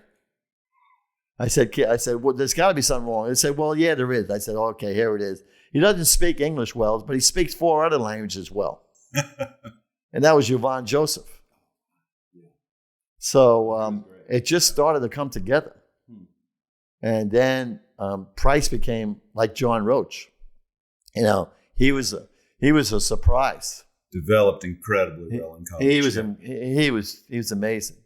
I said, well, there's got to be something wrong. They said, well, yeah, there is. I said, okay, here it is. He doesn't speak English well, but he speaks 4 other languages well. And that was Yvonne Joseph. So it just started to come together. And then Price became like John Roach. You know, he was a surprise. Developed incredibly well in college. He was amazing.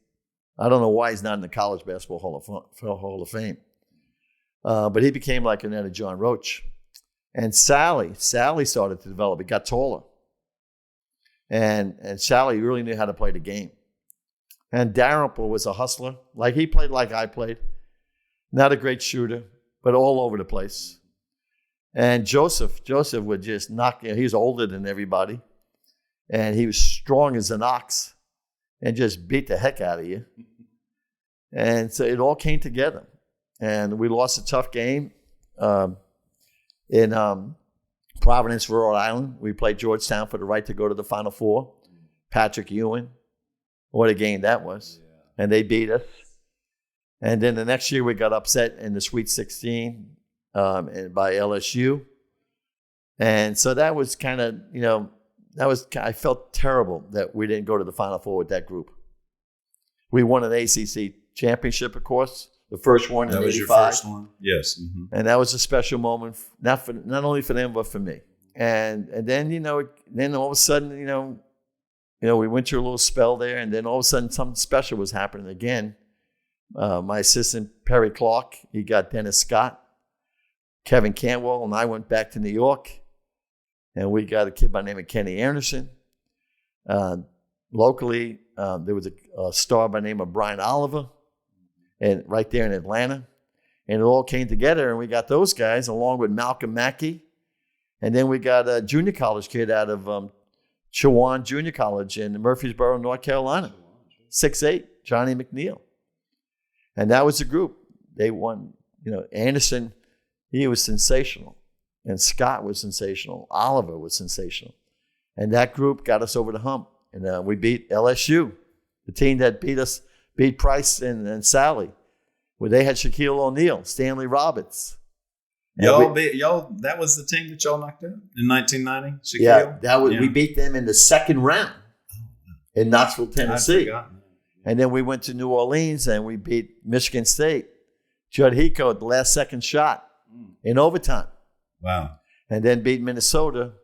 I don't know why he's not in the College Basketball Hall of Fame. But he became like another John Roach. And Sally started to develop. He got taller. And Sally really knew how to play the game. And Dalrymple was a hustler. Like he played like I played. Not a great shooter, but all over the place. And Joseph would just knock. He was older than everybody. And he was strong as an ox and just beat the heck out of you. And so it all came together. And we lost a tough game in Providence, Rhode Island. We played Georgetown for the right to go to the Final Four. Patrick Ewing. What a game that was. Yeah. And they beat us. And then the next year we got upset in the Sweet 16 by LSU. And so that was kind of, I felt terrible that we didn't go to the Final Four with that group. We won an ACC championship, of course, the first one in 85. That was your first one? Yes. Mm-hmm. And that was a special moment, not only for them, but for me. And then, then all of a sudden, we went through a little spell there, and then all of a sudden something special was happening again. My assistant, Perry Clark, he got Dennis Scott, Kevin Cantwell, and I went back to New York. And we got a kid by the name of Kenny Anderson. Locally, there was a star by the name of Brian Oliver, and right there in Atlanta. And it all came together, and we got those guys along with Malcolm Mackey. And then we got a junior college kid out of Chowan Junior College in Murfreesboro, North Carolina, 6'8", Johnny McNeil. And that was the group. They won. Anderson, he was sensational. And Scott was sensational. Oliver was sensational. And that group got us over the hump. And we beat LSU, the team that beat Price and Sally, where they had Shaquille O'Neal, Stanley Roberts. That was the team that y'all knocked out in 1990? Shaquille? Yeah, we beat them in the second round in Knoxville, Tennessee. And then we went to New Orleans and we beat Michigan State. Judd Heathcote, the last second shot in overtime. Wow. And then beat Minnesota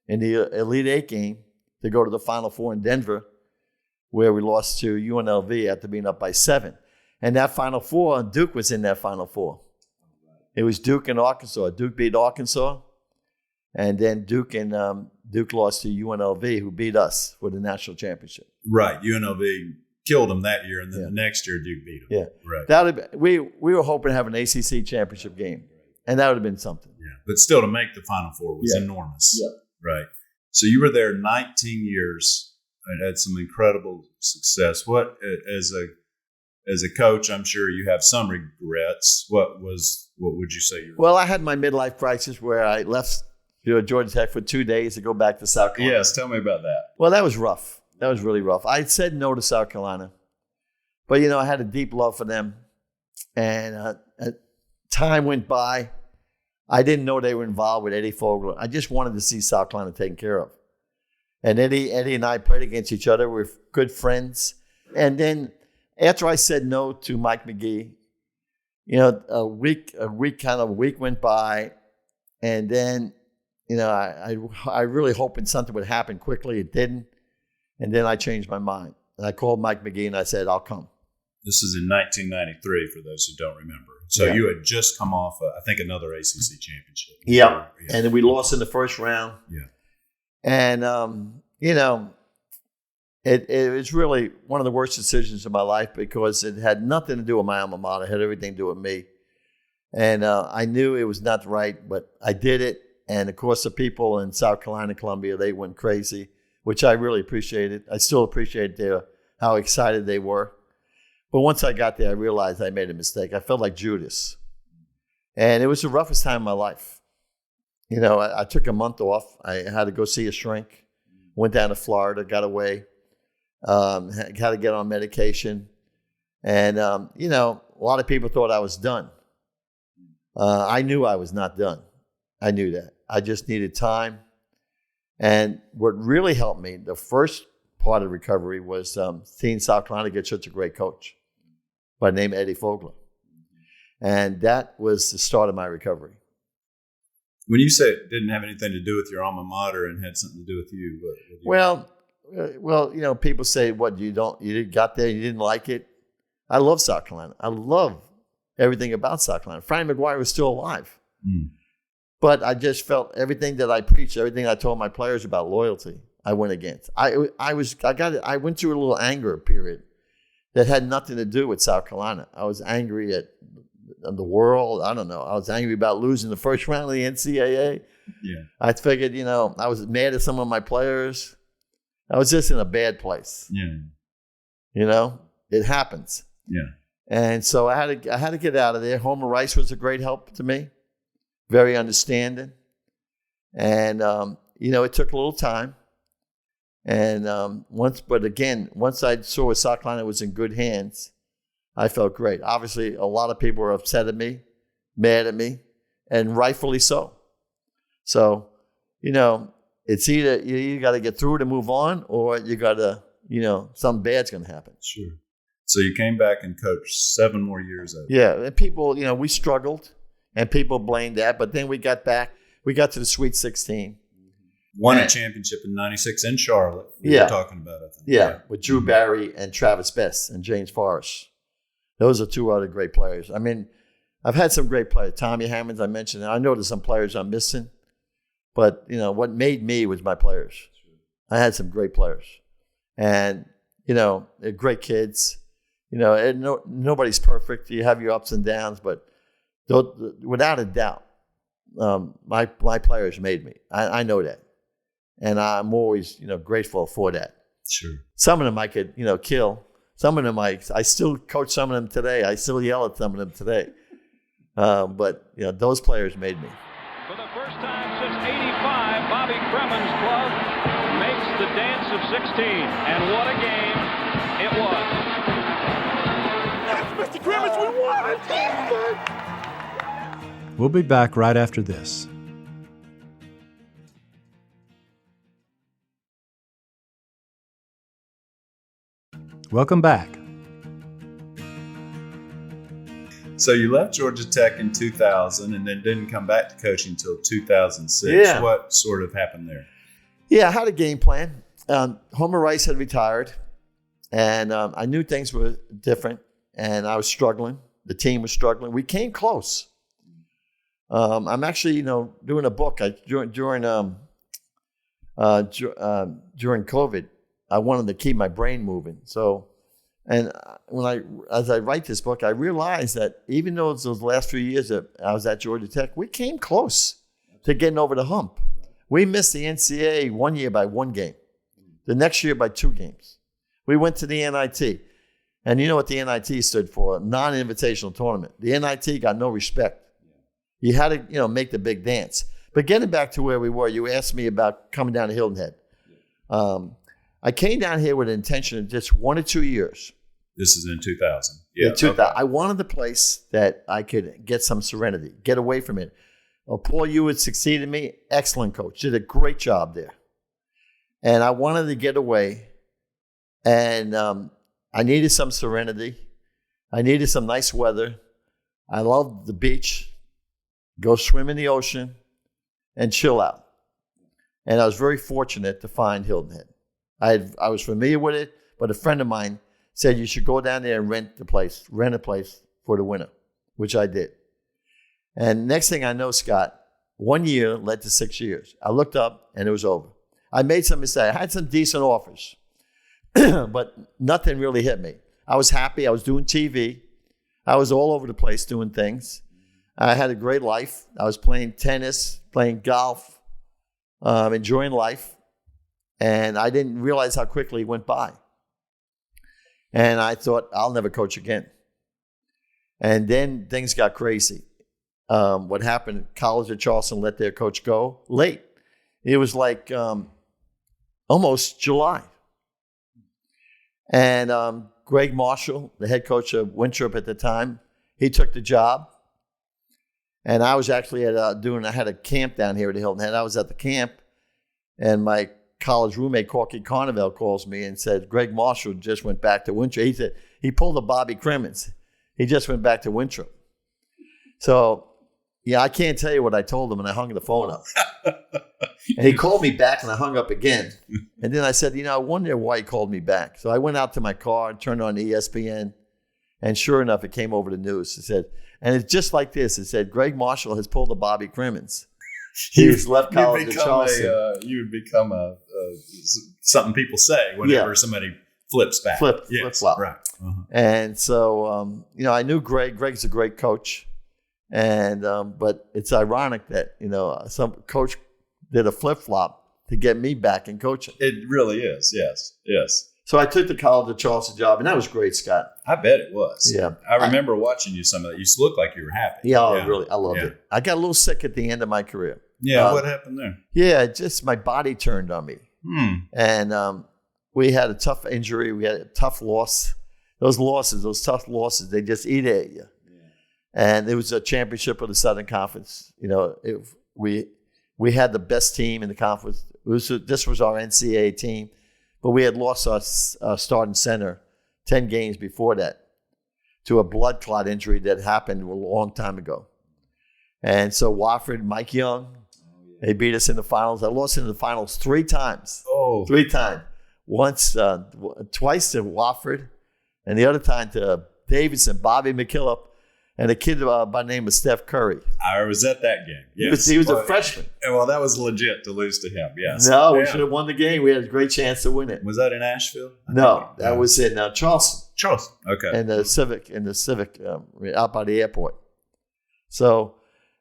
in the Elite Eight game to go to the Final Four in Denver, where we lost to UNLV after being up by 7. And that Final Four, Duke was in that Final Four. It was Duke and Arkansas. Duke beat Arkansas. And then Duke lost to UNLV, who beat us for the national championship. Right. UNLV killed them that year, and then the next year Duke beat them. Yeah. Right. We were hoping to have an ACC championship game. And that would have been something. Yeah, but still, to make the Final Four was enormous. Yeah. Right. So you were there 19 years and had some incredible success. What, as a coach, I'm sure you have some regrets. What would you say? Well, I had my midlife crisis where I left Georgia Tech for 2 days to go back to South Carolina. Yes, tell me about that. Well, that was rough. That was really rough. I said no to South Carolina, but I had a deep love for them, and time went by. I didn't know they were involved with Eddie Fogler. I just wanted to see South Carolina taken care of. And Eddie and I played against each other. We were good friends. And then after I said no to Mike McGee, a week went by, and then I really hoping something would happen quickly. It didn't. And then I changed my mind. And I called Mike McGee and I said, I'll come. This is in 1993 for those who don't remember. So you had just come off, I think, another ACC championship. Yeah. And then we lost in the first round. Yeah. And, it was really one of the worst decisions of my life because it had nothing to do with my alma mater. It had everything to do with me. And I knew it was not right, but I did it. And, of course, the people in South Carolina, Columbia, they went crazy, which I really appreciated. I still appreciate how excited they were. But once I got there, I realized I made a mistake. I felt like Judas. And it was the roughest time of my life. I took a month off. I had to go see a shrink. Went down to Florida, got away. Had to get on medication. And, a lot of people thought I was done. I knew I was not done. I knew that. I just needed time. And what really helped me, the first part of recovery, was seeing South Carolina get such a great coach by the name of Eddie Fogler. And that was the start of my recovery. When you say it didn't have anything to do with your alma mater and had something to do with you, what do you Well, people say, "What you got there, you didn't like it." I love South Carolina. I love everything about South Carolina. Frank McGuire was still alive, but I just felt everything that I preached, everything I told my players about loyalty, I went against. I went through a little anger period that had nothing to do with South Carolina. I was angry at the world. I don't know. I was angry about losing the first round of the NCAA. Yeah. I figured, I was mad at some of my players. I was just in a bad place. Yeah. It happens. Yeah. And so I had to get out of there. Homer Rice was a great help to me. Very understanding. And, it took a little time. And once I saw South Carolina was in good hands, I felt great. Obviously, a lot of people were upset at me, mad at me, and rightfully so. So, it's either you got to get through it and move on, or you got to, something bad's going to happen. Sure. So you came back and coached 7 more years out. Yeah, and people, we struggled, and people blamed that, but then we got back. We got to the Sweet 16. Won a championship in '96 in Charlotte. We were talking about it. Yeah, with Drew Barry and Travis Best and James Forrest. Those are 2 other great players. I mean, I've had some great players. Tommy Hammonds, I mentioned. I know there's some players I'm missing. But, what made me was my players. I had some great players. And, they're great kids. Nobody's perfect. You have your ups and downs. But without a doubt, my players made me. I know that. And I'm always, grateful for that. Sure. Some of them I could, kill. Some of them I still coach some of them today. I still yell at some of them today. But those players made me. For the first time since '85, Bobby Cremins' club makes the dance of 16. And what a game it was. Yes, Mr. Cremins, we won! We'll be back right after this. Welcome back. So you left Georgia Tech in 2000 and then didn't come back to coaching until 2006. Yeah. What sort of happened there? Yeah, I had a game plan. Homer Rice had retired, and I knew things were different, and I was struggling. The team was struggling. We came close. I'm actually, doing a book. During COVID, I wanted to keep my brain moving. So, and as I write this book, I realized that even though it's those last few years that I was at Georgia Tech, we came close to getting over the hump. We missed the NCAA one year by 1 game. The next year by 2 games. We went to the NIT. And you know what the NIT stood for? Non-invitational tournament. The NIT got no respect. You had to, make the big dance. But getting back to where we were, you asked me about coming down to Hilton Head. I came down here with an intention of just 1 or 2 years. This is in 2000. Yeah. In 2000. Okay. I wanted a place that I could get some serenity, get away from it. Paul Hewitt succeeded me. Excellent coach. Did a great job there. And I wanted to get away. And I needed some serenity. I needed some nice weather. I loved the beach. Go swim in the ocean and chill out. And I was very fortunate to find Hilton Head. I was familiar with it, but a friend of mine said you should go down there and rent a place for the winter, which I did. And next thing I know, Scott, 1 year led to 6 years. I looked up and it was over. I made some mistakes. I had some decent offers, but nothing really hit me. I was happy. I was doing TV. I was all over the place doing things. I had a great life. I was playing tennis, playing golf, enjoying life. And I didn't realize how quickly it went by. And I thought, I'll never coach again. And then things got crazy. What happened, College of Charleston let their coach go late. It was like almost July. And Greg Marshall, the head coach of Winthrop at the time, he took the job. And I was actually I had a camp down here at the Hilton Head. I was at the camp, and my college roommate, Corky Carnival, calls me and said, Greg Marshall just went back to Winthrop. He said, he pulled a Bobby Cremins. He just went back to Winthrop. So, Yeah, I can't tell you what I told him, and I hung the phone up. And he called me back, and I hung up again. And then I said, I wonder why he called me back. So I went out to my car and turned on ESPN, and sure enough, it came over the news. It said, and it's just like this. It said, Greg Marshall has pulled a Bobby Cremins. He's left College of Charleston. You would become something people say whenever somebody flips back. Flip flop. Right. Uh-huh. And so, I knew Greg. Greg's a great coach. And but it's ironic that some coach did a flip flop to get me back in coaching. It really is, yes. So I took the College of Charleston job, and that was great, Scott. I bet it was. Yeah, I remember watching you some of that. You looked like you were happy. Yeah, really, I loved it. I got a little sick at the end of my career. Yeah, what happened there? Yeah, just my body turned on me, and we had a tough injury. We had a tough loss. Those tough losses, they just eat at you. And it was a championship of the Southern Conference. We had the best team in the conference. This was our NCAA team, but we had lost our starting center 10 games before that to a blood clot injury that happened a long time ago. And so Wofford, Mike Young, they beat us in the finals. I lost in the finals 3 times. Oh, 3 times. Twice to Wofford, and the other time to Davidson, Bobby McKillop, and a kid by the name of Steph Curry. I was at that game. Yes. He was a freshman. Well, that was legit to lose to him, yes. No, we should have won the game. We had a great chance to win it. Was that in Asheville? No, that was in Charleston. Charleston, okay. In the Civic, out by the airport. So,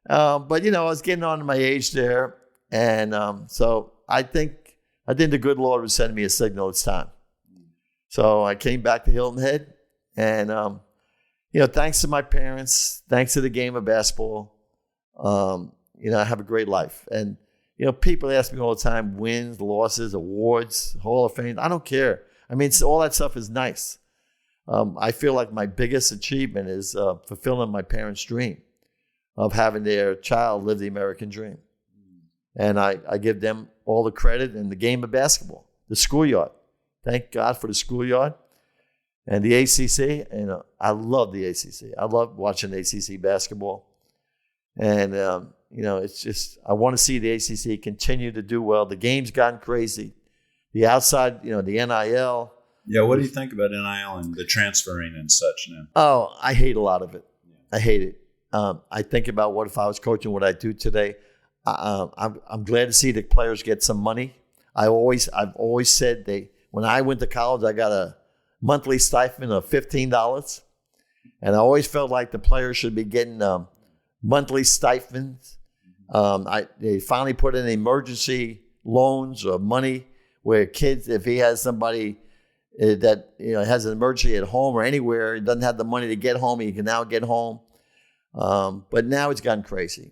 but, I was getting on to my age there. And so I think the good Lord was sending me a signal. It's time. So I came back to Hilton Head, and thanks to my parents, thanks to the game of basketball, I have a great life. And people ask me all the time, wins, losses, awards, Hall of Fame. I don't care. I mean, all that stuff is nice. I feel like my biggest achievement is fulfilling my parents' dream of having their child live the American dream. And I give them all the credit in the game of basketball, the schoolyard. Thank God for the schoolyard and the ACC. And I love the ACC. I love watching ACC basketball. And, it's just, I want to see the ACC continue to do well. The game's gotten crazy. The outside, the NIL. Yeah, what do you think about NIL and the transferring and such now? Oh, I hate a lot of it. I hate it. I think about what if I was coaching what I do today. I'm glad to see the players get some money. I've always said when I went to college, I got a monthly stipend of $15, and I always felt like the players should be getting monthly stipends. They finally put in emergency loans or money where kids, if he has somebody that has an emergency at home or anywhere, he doesn't have the money to get home, he can now get home. But now it's gotten crazy.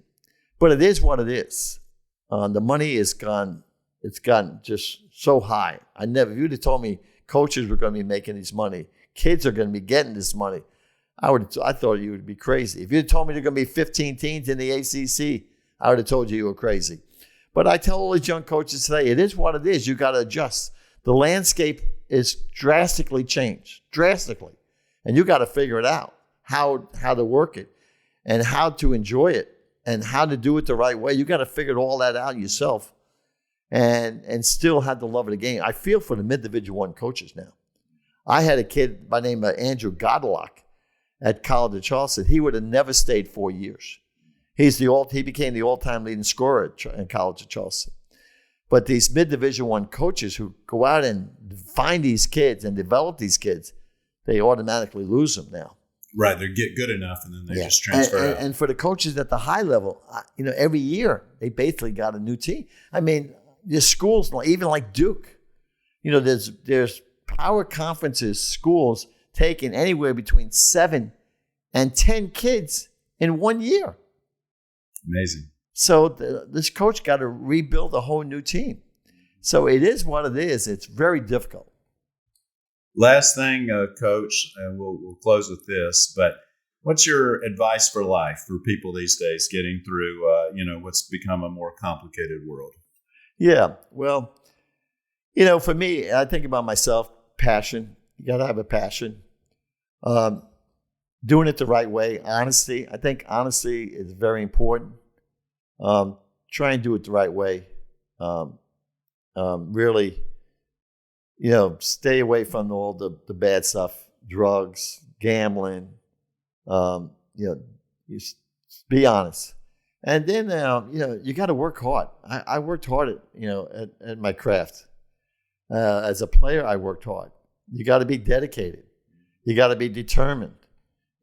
But it is what it is. The money is gone. It's gotten just so high. If you'd have told me coaches were going to be making this money, kids are going to be getting this money, I thought you would be crazy. If you'd told me there are going to be 15 teams in the ACC, I would have told you were crazy. But I tell all these young coaches today, it is what it is. You got to adjust. The landscape is drastically changed, and you got to figure it out how to work it and how to enjoy it. And how to do it the right way. You got to figure all that out yourself and still have the love of the game. I feel for the mid-Division I coaches now. I had a kid by the name of Andrew Godlock at College of Charleston. He would have never stayed 4 years. He became the all-time leading scorer at College of Charleston. But these mid-Division I coaches who go out and find these kids and develop these kids, they automatically lose them now. Right, they get good enough, and then they just transfer out. And for the coaches at the high level, every year they basically got a new team. I mean, there's schools even like Duke. There's power conferences, schools taking anywhere between 7 and 10 kids in 1 year. Amazing. So this coach got to rebuild a whole new team. So it is what it is. It's very difficult. Last thing, Coach, and we'll close with this, but what's your advice for life for people these days getting through, what's become a more complicated world? Yeah, well, for me, I think about myself, passion. You got to have a passion. doing it the right way, honesty. I think honesty is very important. Try and do it the right way. Really, stay away from all the bad stuff, drugs, gambling. Just be honest. And then, you got to work hard. I worked hard at my craft. As a player, I worked hard. You got to be dedicated. You got to be determined.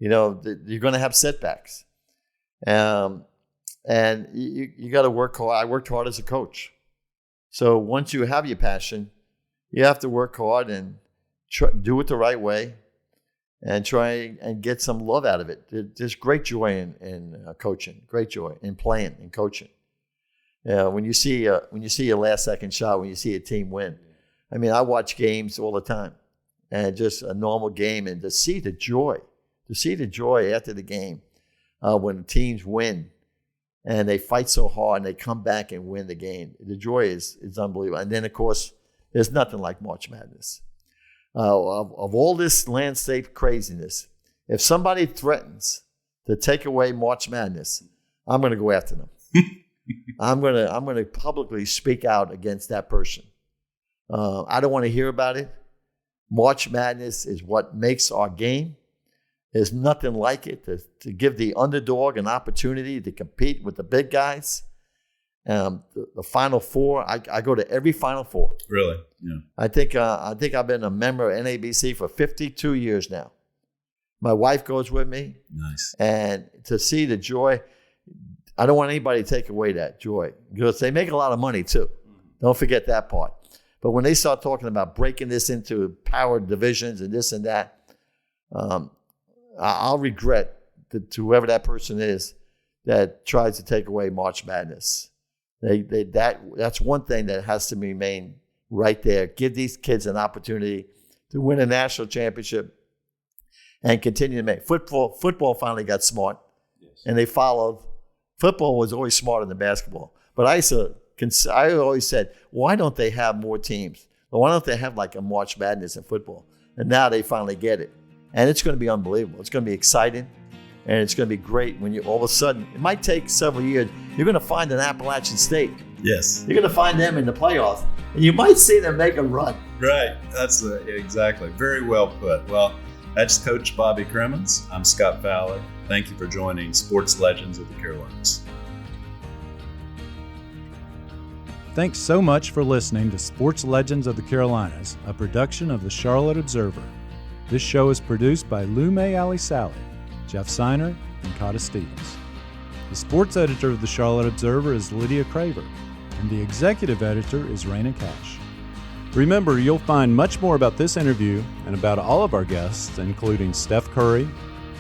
You're going to have setbacks. And you got to work hard. I worked hard as a coach. So once you have your passion, you have to work hard and do it the right way and try and get some love out of it. There's great joy in coaching, great joy in playing and coaching. When you see your last second shot, when you see a team win. I mean, I watch games all the time, and just a normal game, and to see the joy after the game when teams win and they fight so hard and they come back and win the game. The joy is unbelievable. And then, of course, there's nothing like March Madness. Of all this landscape craziness, if somebody threatens to take away March Madness, I'm going to go after them. I'm going to publicly speak out against that person. I don't want to hear about it. March Madness is what makes our game. There's nothing like it to give the underdog an opportunity to compete with the big guys. The Final Four, I go to every Final Four. Really? Yeah. I think I've been a member of NABC for 52 years now. My wife goes with me. Nice. And to see the joy, I don't want anybody to take away that joy because they make a lot of money too. Don't forget that part. But when they start talking about breaking this into power divisions and this and that, I'll regret to whoever that person is that tries to take away March Madness. That's one thing that has to remain right there. Give these kids an opportunity to win a national championship and continue to make. Football finally got smart, yes. And they followed. Football was always smarter than basketball. But I always said, why don't they have more teams? Or why don't they have like a March Madness in football? And now they finally get it. And it's going to be unbelievable. It's going to be exciting. And it's going to be great when you all of a sudden, it might take several years, you're going to find an Appalachian State. Yes. You're going to find them in the playoffs. And you might see them make a run. Right. That's exactly. Very well put. Well, that's Coach Bobby Cremins. I'm Scott Fowler. Thank you for joining Sports Legends of the Carolinas. Thanks so much for listening to Sports Legends of the Carolinas, a production of the Charlotte Observer. This show is produced by Lume Ali Sally, Jeff Seiner, and Cotta Stevens. The sports editor of the Charlotte Observer is Lydia Craver, and the executive editor is Raina Cash. Remember, you'll find much more about this interview and about all of our guests, including Steph Curry,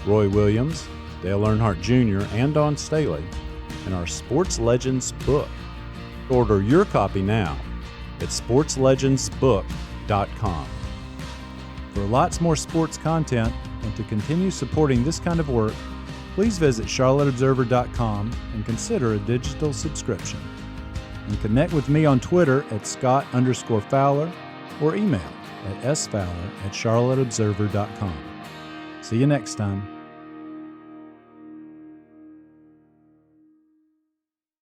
Roy Williams, Dale Earnhardt Jr., and Don Staley, in our Sports Legends book. Order your copy now at sportslegendsbook.com. For lots more sports content and to continue supporting this kind of work, please visit charlotteobserver.com and consider a digital subscription. And connect with me on Twitter at Scott_Fowler or email at sfowler@charlotteobserver.com. See you next time.